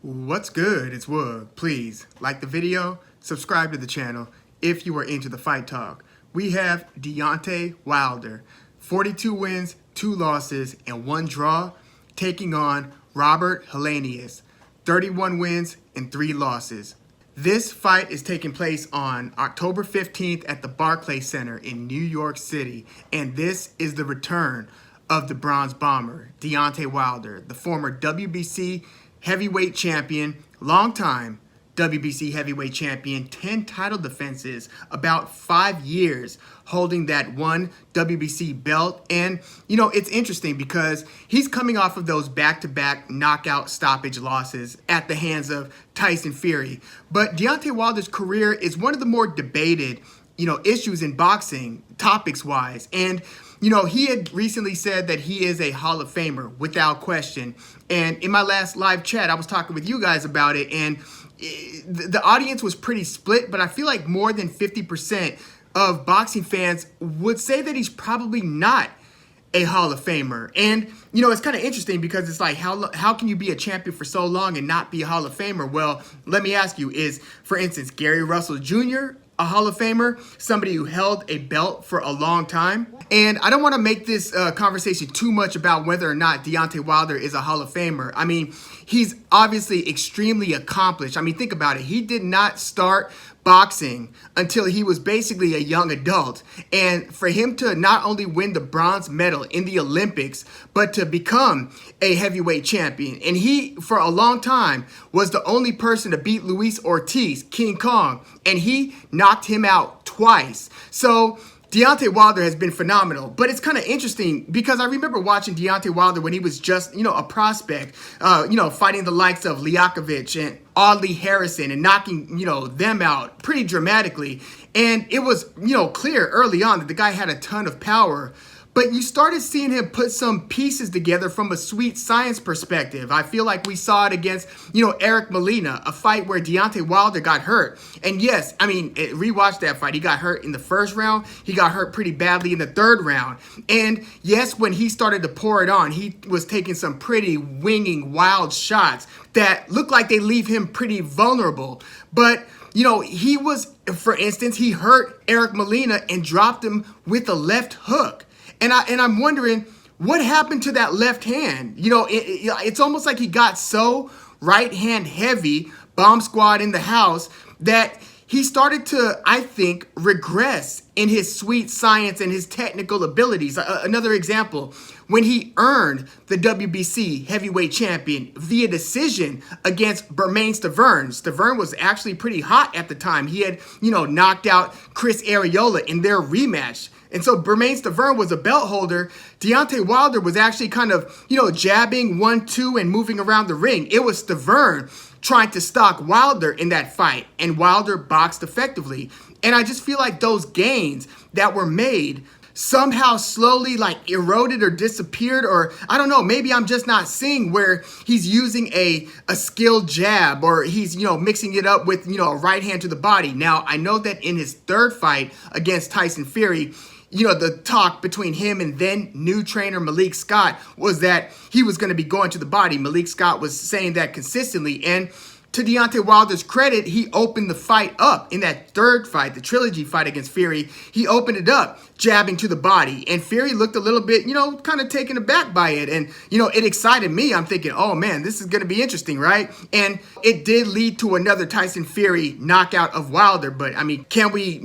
What's good? It's Wood. Please like the video, subscribe to the channel if you are into the fight talk. We have Deontay Wilder, 42 wins, 2 losses, and 1 draw, taking on Robert Helenius, 31 wins and 3 losses. This fight is taking place on October 15th at the Barclays Center in New York City, and this is the return of the Bronze Bomber, Deontay Wilder, the former WBC Heavyweight Champion, longtime WBC Heavyweight Champion, 10 title defenses, about 5 years holding that one WBC belt. And, it's interesting because he's coming off of those back-to-back knockout stoppage losses at the hands of Tyson Fury. But Deontay Wilder's career is one of the more debated, issues in boxing, topics-wise. And, he had recently said that he is a Hall of Famer without question. And in my last live chat, I was talking with you guys about it, and the audience was pretty split, but I feel like more than 50% of boxing fans would say that he's probably not a Hall of Famer. And, it's kind of interesting because it's like, how can you be a champion for so long and not be a Hall of Famer? Well, let me ask you, is, for instance, Gary Russell Jr. a Hall of Famer, somebody who held a belt for a long time? And I don't want to make this conversation too much about whether or not Deontay Wilder is a Hall of Famer. I mean, he's obviously extremely accomplished. I mean, think about it. He did not start boxing until he was basically a young adult. And for him to not only win the bronze medal in the Olympics, but to become a heavyweight champion. And he, for a long time, was the only person to beat Luis Ortiz, King Kong, and he knocked him out twice. So Deontay Wilder has been phenomenal, but it's kind of interesting because I remember watching Deontay Wilder when he was just, a prospect, fighting the likes of Liakovic and Audley Harrison and knocking, them out pretty dramatically. And it was, clear early on that the guy had a ton of power. But you started seeing him put some pieces together from a sweet science perspective. I feel like we saw it against, Eric Molina, a fight where Deontay Wilder got hurt. And yes, rewatch that fight. He got hurt in the first round. He got hurt pretty badly in the third round. And yes, when he started to pour it on, he was taking some pretty winging, wild shots that looked like they leave him pretty vulnerable. But he was, for instance, he hurt Eric Molina and dropped him with a left hook. And I'm wondering, what happened to that left hand? It's almost like he got so right hand heavy, bomb squad in the house, that he started to, I think, regress in his sweet science and his technical abilities. Another example, when he earned the WBC Heavyweight Champion via decision against Bermane Stiverne. Stiverne was actually pretty hot at the time. He had, knocked out Chris Arreola in their rematch. And so Bermane Stiverne was a belt holder. Deontay Wilder was actually kind of, jabbing 1-2 and moving around the ring. It was Stiverne trying to stalk Wilder in that fight, and Wilder boxed effectively. And I just feel like those gains that were made somehow slowly eroded or disappeared, or I don't know, maybe I'm just not seeing where he's using a skilled jab, or he's, mixing it up with, a right hand to the body. Now, I know that in his third fight against Tyson Fury, the talk between him and then new trainer Malik Scott was that he was going to be going to the body. Malik Scott was saying that consistently. And to Deontay Wilder's credit, he opened the fight up in that third fight, the trilogy fight against Fury. He opened it up, jabbing to the body. And Fury looked a little bit, kind of taken aback by it. And, it excited me. I'm thinking, oh, man, this is going to be interesting, right? And it did lead to another Tyson Fury knockout of Wilder. But, can we,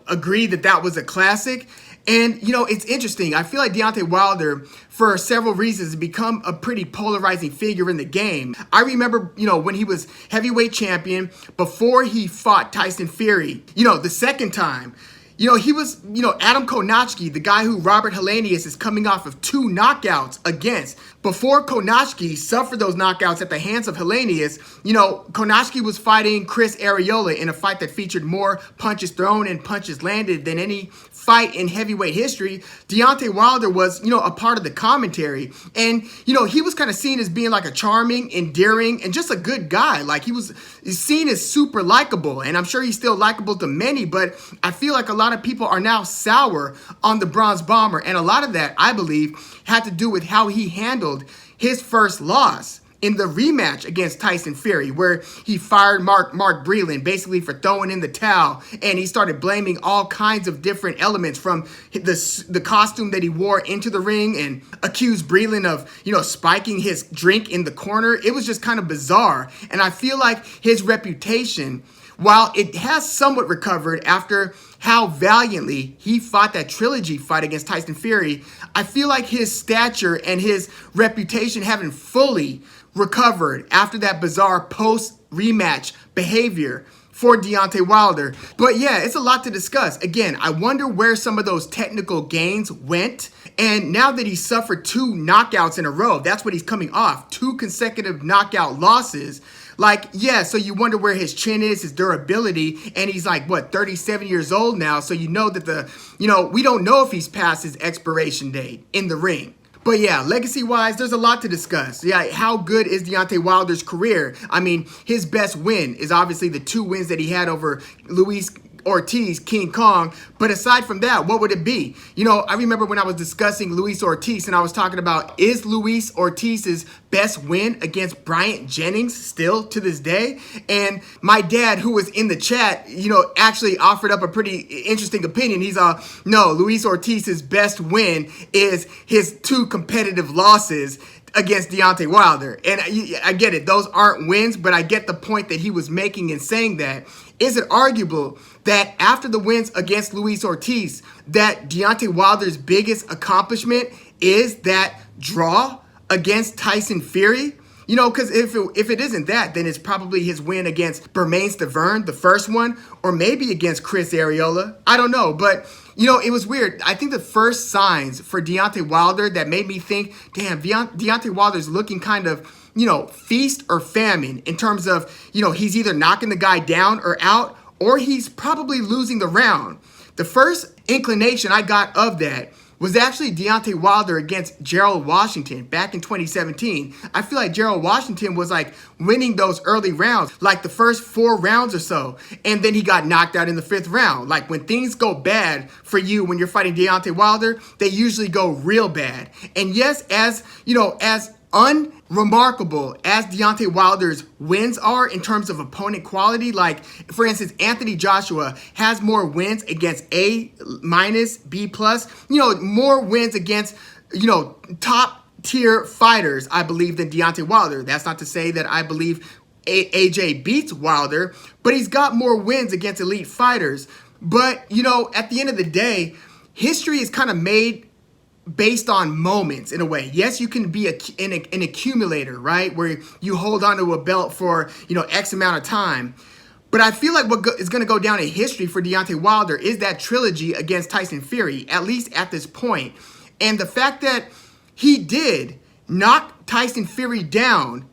agree that that was a classic? And, it's interesting. I feel like Deontay Wilder, for several reasons, has become a pretty polarizing figure in the game. I remember, when he was heavyweight champion, before he fought Tyson Fury, the second time, he was, Adam Kownacki, the guy who Robert Helenius is coming off of 2 knockouts against. Before Kownacki suffered those knockouts at the hands of Helenius, Kownacki was fighting Chris Arreola in a fight that featured more punches thrown and punches landed than any fight in heavyweight history. Deontay Wilder was, a part of the commentary. And, he was kind of seen as being like a charming, endearing, and just a good guy. Like, he was seen as super likable. And I'm sure he's still likable to many, but I feel like a lot of people are now sour on the Bronze Bomber. And a lot of that, I believe, had to do with how he handled his first loss in the rematch against Tyson Fury, where he fired Mark Breland basically for throwing in the towel, and he started blaming all kinds of different elements from the costume that he wore into the ring, and accused Breland of, spiking his drink in the corner. It was just kind of bizarre, and I feel like his reputation, while it has somewhat recovered after how valiantly he fought that trilogy fight against Tyson Fury, I feel like his stature and his reputation haven't fully recovered after that bizarre post-rematch behavior for Deontay Wilder. But yeah, it's a lot to discuss. Again, I wonder where some of those technical gains went. And now that he suffered 2 knockouts in a row, that's what he's coming off, 2 consecutive knockout losses. So you wonder where his chin is, his durability, and he's 37 years old now, so you know that we don't know if he's past his expiration date in the ring. But yeah, legacy-wise, there's a lot to discuss. Yeah, how good is Deontay Wilder's career? I mean, his best win is obviously the 2 wins that he had over Ortiz, King Kong. But aside from that, what would it be? I remember when I was discussing Luis Ortiz and I was talking about, is Luis Ortiz's best win against Bryant Jennings still to this day? And my dad, who was in the chat, actually offered up a pretty interesting opinion. He's no, Luis Ortiz's best win is his 2 competitive losses against Deontay Wilder. And I get it, those aren't wins, but I get the point that he was making in saying that. Is it arguable that after the wins against Luis Ortiz, that Deontay Wilder's biggest accomplishment is that draw against Tyson Fury? Because if it isn't that, then it's probably his win against Bermane Stiverne, the first one, or maybe against Chris Arreola. I don't know, but it was weird. I think the first signs for Deontay Wilder that made me think, damn, Deontay Wilder's looking kind of, feast or famine in terms of, he's either knocking the guy down or out, or he's probably losing the round. The first inclination I got of that was actually Deontay Wilder against Gerald Washington back in 2017. I feel like Gerald Washington was winning those early rounds, the first 4 rounds or so, and then he got knocked out in the 5th round. When things go bad for you when you're fighting Deontay Wilder, they usually go real bad. And yes, as unremarkable as Deontay Wilder's wins are in terms of opponent quality, for instance, Anthony Joshua has more wins against A-, B+, more wins against, top tier fighters, I believe, than Deontay Wilder. That's not to say that I believe AJ beats Wilder, but he's got more wins against elite fighters. But, at the end of the day, history is kind of made based on moments in a way. Yes, you can be an accumulator, right? Where you hold onto a belt for, X amount of time. But I feel like what is going to go down in history for Deontay Wilder is that trilogy against Tyson Fury, at least at this point. And the fact that he did knock Tyson Fury down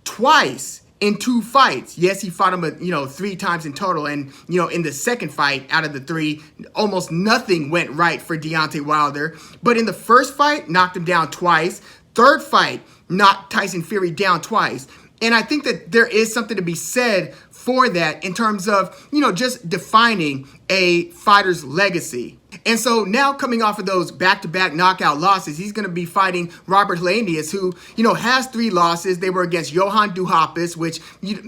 twice in 2 fights. Yes, he fought him, 3 times in total. And, in the second fight out of the 3, almost nothing went right for Deontay Wilder. But in the first fight, knocked him down twice. Third fight, knocked Tyson Fury down twice. And I think that there is something to be said for that in terms of, just defining a fighter's legacy. And so now coming off of those back-to-back knockout losses, he's going to be fighting Robert Helenius, who, has 3 losses. They were against Johan Duhaupas, which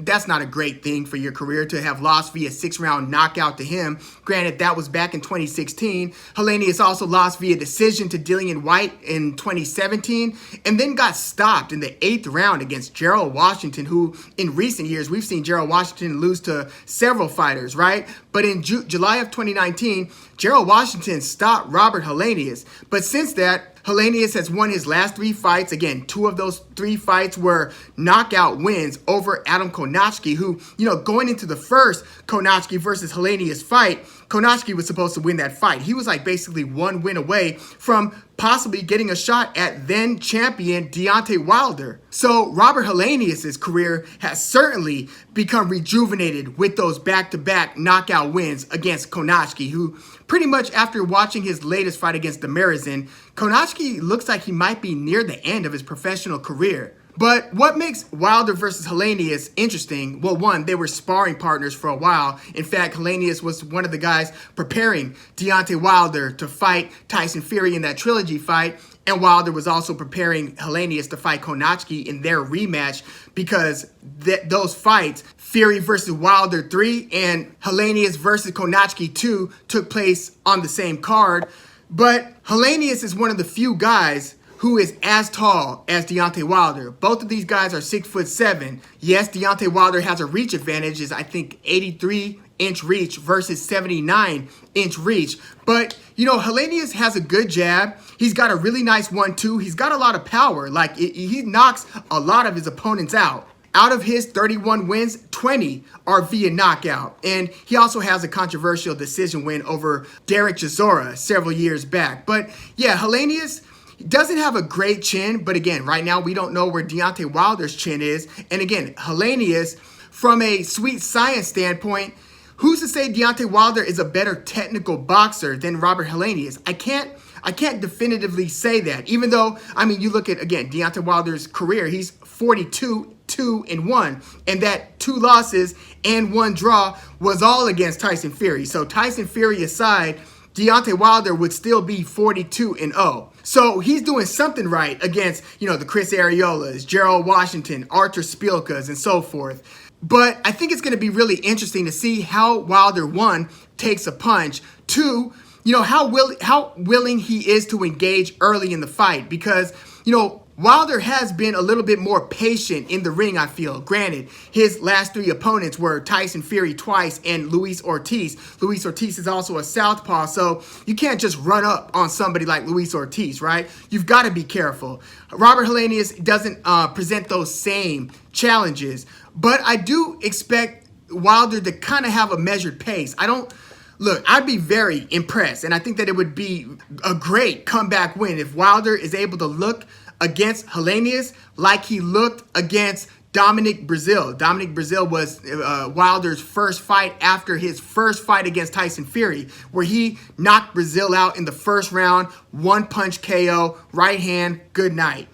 that's not a great thing for your career to have lost via 6-round knockout to him. Granted, that was back in 2016. Helenius also lost via decision to Dillian White in 2017, and then got stopped in the 8th round against Gerald Washington, who in recent years, we've seen Gerald Washington lose to several fighters, right? But in July of 2019, Gerald Washington stopped Robert Helenius. But since that, Helenius has won his last 3 fights. Again, 2 of those 3 fights were knockout wins over Adam Kownacki, who, going into the first Kownacki versus Helenius fight, Kownacki was supposed to win that fight. He was basically 1 win away from possibly getting a shot at then champion Deontay Wilder. So Robert Helenius' career has certainly become rejuvenated with those back-to-back knockout wins against Kownacki, who pretty much after watching his latest fight against Demirzen, Kownacki looks like he might be near the end of his professional career. But what makes Wilder versus Helenius interesting? Well, one, they were sparring partners for a while. In fact, Helenius was one of the guys preparing Deontay Wilder to fight Tyson Fury in that trilogy fight. And Wilder was also preparing Helenius to fight Kownacki in their rematch because those fights, Fury versus Wilder 3 and Helenius versus Kownacki 2, took place on the same card. But Helenius is one of the few guys who is as tall as Deontay Wilder. Both of these guys are 6'7". Yes, Deontay Wilder has a reach advantage, is I think 83-inch reach versus 79-inch reach. But, you know, Helenius has a good jab. He's got a really nice 1-2. He's got a lot of power. Like, he knocks a lot of his opponents out. Out of his 31 wins, 20 are via knockout. And he also has a controversial decision win over Derek Chisora several years back. But, yeah, Helenius doesn't have a great chin, but again, right now we don't know where Deontay Wilder's chin is. And again, Helenius, from a sweet science standpoint, who's to say Deontay Wilder is a better technical boxer than Robert Helenius? I can't definitively say that, even though, I mean, you look at, again, Deontay Wilder's career, he's 42-2-1, and that 2 losses and 1 draw was all against Tyson Fury. So Tyson Fury aside, Deontay Wilder would still be 42-0. So he's doing something right against, you know, the Chris Areolas, Gerald Washington, Arthur Spilkas, and so forth. But I think it's going to be really interesting to see how Wilder, 1, takes a punch, 2, you know, how willing he is to engage early in the fight. Because, you know, Wilder has been a little bit more patient in the ring, I feel. Granted, his last 3 opponents were Tyson Fury twice and Luis Ortiz. Luis Ortiz is also a southpaw, so you can't just run up on somebody like Luis Ortiz, right? You've got to be careful. Robert Helenius doesn't present those same challenges, but I do expect Wilder to kind of have a measured pace. Look, I'd be very impressed, and I think that it would be a great comeback win if Wilder is able to look against Helenius like he looked against Dominic Breazeale. Dominic Breazeale was Wilder's first fight after his first fight against Tyson Fury, where he knocked Breazeale out in the first round, 1-punch KO, right hand, good night.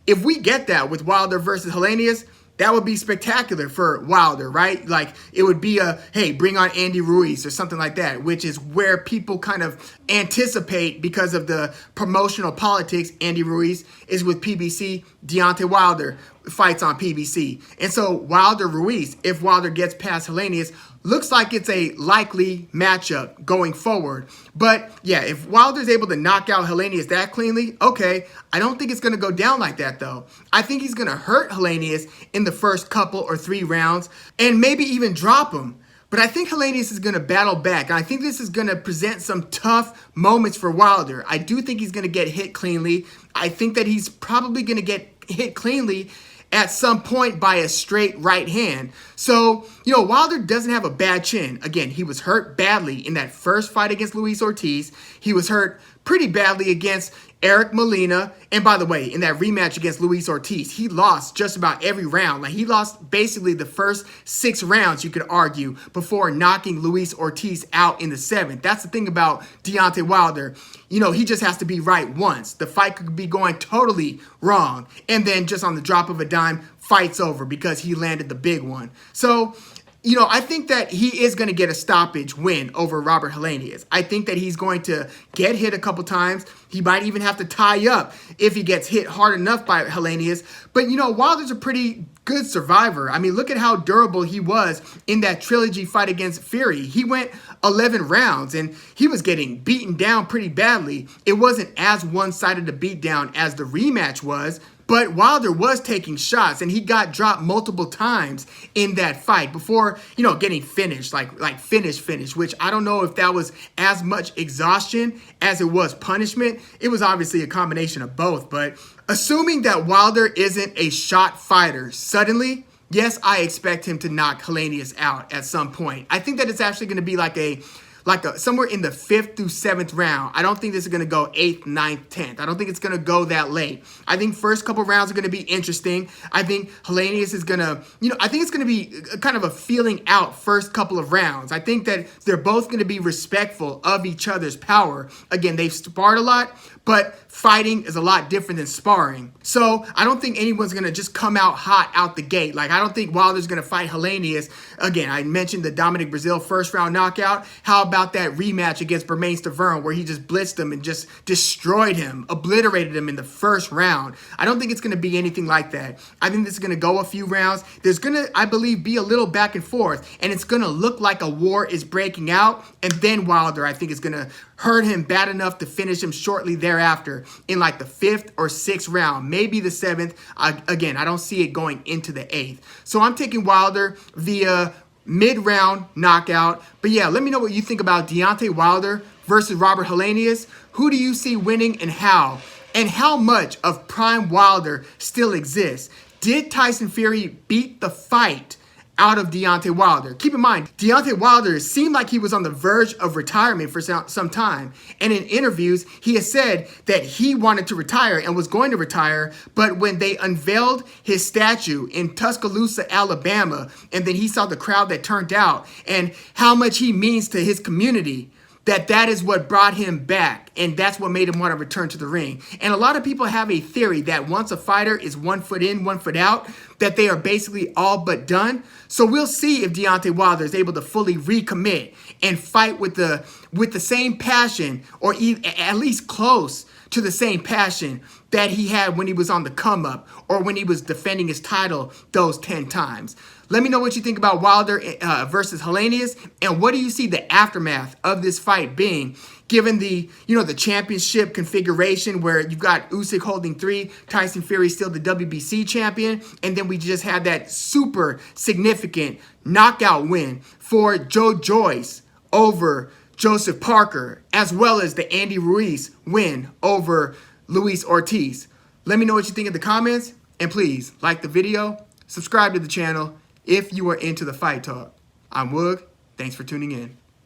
If we get that with Wilder versus Helenius, that would be spectacular for Wilder, right? Like, it would be hey, bring on Andy Ruiz or something like that, which is where people kind of anticipate because of the promotional politics. Andy Ruiz is with PBC, Deontay Wilder fights on PBC. And so Wilder-Ruiz, if Wilder gets past Helenius, looks like it's a likely matchup going forward. But yeah, if Wilder's able to knock out Helenius that cleanly, okay, I don't think it's going to go down like that though. I think he's going to hurt Helenius in the first couple or 3 rounds and maybe even drop him. But I think Helenius is going to battle back. And I think this is going to present some tough moments for Wilder. I do think he's going to get hit cleanly. I think that he's probably going to get hit cleanly at some point by a straight right hand. So, you know, Wilder doesn't have a bad chin. Again, he was hurt badly in that first fight against Luis Ortiz. He was hurt pretty badly against Eric Molina. And by the way, in that rematch against Luis Ortiz, he lost just about every round. Like, he lost basically the first 6 rounds, you could argue, before knocking Luis Ortiz out in the 7th. That's the thing about Deontay Wilder. You know, he just has to be right once. The fight could be going totally wrong. And then just on the drop of a dime, fight's over because he landed the big one. So, you know, I think that he is going to get a stoppage win over Robert Helenius. I think that he's going to get hit a couple times. He might even have to tie up if he gets hit hard enough by Helenius. But, you know, Wilder's a pretty good survivor. I mean, look at how durable he was in that trilogy fight against Fury. He went 11 rounds and he was getting beaten down pretty badly. It wasn't as one-sided a beatdown as the rematch was, but Wilder was taking shots and he got dropped multiple times in that fight before, you know, getting finished, like finish, which I don't know if that was as much exhaustion as it was punishment. It was obviously a combination of both, but assuming that Wilder isn't a shot fighter, suddenly, yes, I expect him to knock Helenius out at some point. I think that it's actually going to be like a somewhere in the 5th through 7th round. I don't think this is going to go 8th, 9th, 10th. I don't think it's going to go that late. I think first couple rounds are going to be interesting. I think Helenius is going to, you know, I think it's going to be kind of a feeling out first couple of rounds. I think that they're both going to be respectful of each other's power. Again, they've sparred a lot, but fighting is a lot different than sparring. So I don't think anyone's going to just come out hot out the gate. Like, I don't think Wilder's going to fight Helenius. Again, I mentioned the Dominic Breazeale first round knockout. How about that rematch against Bermane Stiverne where he just blitzed him and just destroyed him, obliterated him in the first round. I don't think it's going to be anything like that. I think this is going to go a few rounds. There's going to, I believe, be a little back and forth, and it's going to look like a war is breaking out, and then Wilder, I think, is going to hurt him bad enough to finish him shortly thereafter in like the 5th or 6th round, maybe the 7th. Again, I don't see it going into the 8th. So I'm taking Wilder via mid-round knockout. But yeah, let me know what you think about Deontay Wilder versus Robert Helenius. Who do you see winning and how? And how much of prime Wilder still exists? Did Tyson Fury beat the fight out of Deontay Wilder? Keep in mind, Deontay Wilder seemed like he was on the verge of retirement for some time. And in interviews, he has said that he wanted to retire and was going to retire. But when they unveiled his statue in Tuscaloosa, Alabama, and then he saw the crowd that turned out and how much he means to his community, that is what brought him back, and that's what made him want to return to the ring. And a lot of people have a theory that once a fighter is 1 foot in, 1 foot out, that they are basically all but done. So we'll see if Deontay Wilder is able to fully recommit and fight with the same passion, or at least close to the same passion that he had when he was on the come up or when he was defending his title those 10 times. Let me know what you think about Wilder versus Helenius, and what do you see the aftermath of this fight being, given the championship configuration where you've got Usyk holding 3, Tyson Fury still the WBC champion, and then we just had that super significant knockout win for Joe Joyce over Joseph Parker, as well as the Andy Ruiz win over Luis Ortiz. Let me know what you think in the comments, and please like the video, subscribe to the channel if you are into the fight talk. I'm Woog. Thanks for tuning in.